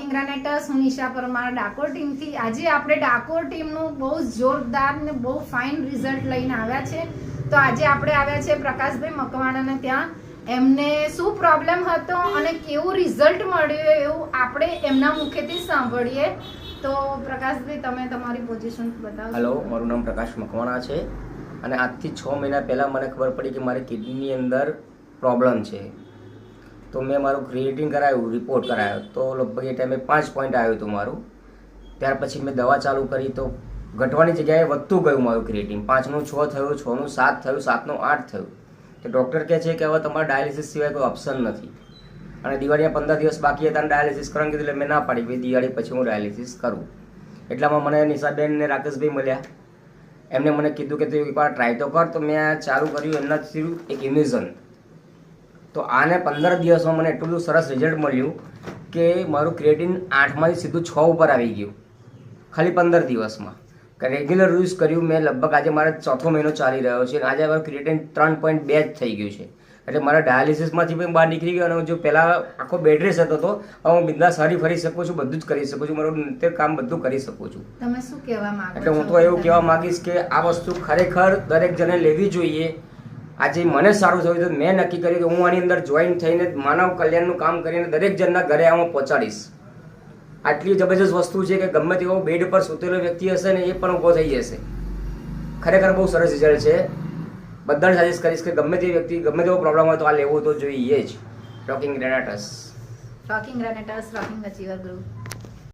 Talking ગ્રેનેટર્સ, હું નિશા પરમાર ડાકોર ટીમથી. આજે આપણે ડાકોર ટીમનું બહુ જોરદાર ને બહુ ફાઇન રિઝલ્ટ લઈને આવ્યા છે. તો આજે આપણે આવ્યા છે પ્રકાશભાઈ મકવાણાને ત્યાં. એમને શું પ્રોબ્લેમ હતો અને કેવું રિઝલ્ટ મળ્યું એવું આપણે એમના મુખેથી સાંભળીએ. તો પ્રકાશભાઈ, તમે તમારી પોઝિશન બતાવો. હેલો, મારું નામ પ્રકાશ મકવાણા છે અને આજથી 6 મહિના પહેલાં મને ખબર પડી કે મારી કિડનીની અંદર પ્રોબ્લેમ છે. તો મેં મારું ક્રિએટિન કરાવ્યું, રિપોર્ટ કરાવ્યો તો લગભગ એ ટાઈમે 5 પોઈન્ટ આવ્યું હતું મારું. ત્યાર પછી મેં દવા ચાલુ કરી તો ઘટવાની જગ્યાએ વધતું ગયું મારું ક્રિએટિન. 5નું 6 થયું, 6નું 7 થયું, 7નું 8 થયું. તો ડૉક્ટર કહે છે કે હવે તમારે ડાયાલિસિસ સિવાય કોઈ ઓપ્શન નથી. અને દિવાળીના 15 દિવસ બાકી હતા અને ડાયાલિસિસ કરવાનું કીધું એટલે મેં ના પાડી ભાઈ દિવાળી પછી હું ડાયાલિસિસ કરું. એટલામાં મને નિશાબેન ને રાકેશભાઈ મળ્યા. એમને મને કીધું કે તું એકવાર ટ્રાય તો કર. તો મેં ચાલુ કર્યું એમના થ્રુ એક ઇમ્યુઝન. તો આને 15 દિવસમાં મને એટલું બધું સરસ રિઝલ્ટ મળ્યું કે મારું ક્રિએટિન 8માંથી સીધું 6 ઉપર આવી ગયું ખાલી 15 દિવસમાં. રેગ્યુલર યુઝ કર્યું મેં. લગભગ આજે મારે 4થો મહિનો ચાલી રહ્યો છે અને આજે મારું ક્રિએટિન 3.2 જ થઈ ગયું છે. એટલે મારા ડાયાલિસિસમાંથી પણ બહાર નીકળી ગયો અને જો પહેલાં આખો બેડ રેસ્ટ હતો તો હવે હું બિંદાસ હરી ફરી શકું છું, બધું જ કરી શકું છું, મારું નિત્ય કામ બધું કરી શકું છું. તમે શું કહેવા માંગો છો? એટલે હું તો એવું કહેવા માંગીશ કે આ વસ્તુ ખરેખર દરેક જણે લેવી જોઈએ. આજે મને સારું થયું તો મેં નક્કી કર્યું કે હું આની અંદર જોઈન થઈને માનવ કલ્યાણનું કામ કરીને દરેક જણના ઘરે હું પહોંચાડીશ. આટલી જબરજસ્ત વસ્તુ છે કે ગમે તેવો બેડ પર સૂતેલો વ્યક્તિ હશે ને એ પણ ઊભો થઈ જશે. ખરેખર બહુ સરસ રિઝલ્ટ છે. બધાને સજેસ્ટ કરીશ કે ગમે તે વ્યક્તિ ગમે તેવો પ્રોબ્લેમ હોય તો આ લેવું તો જોઈએ જ. Talking generators, talking generators, talking achiever group.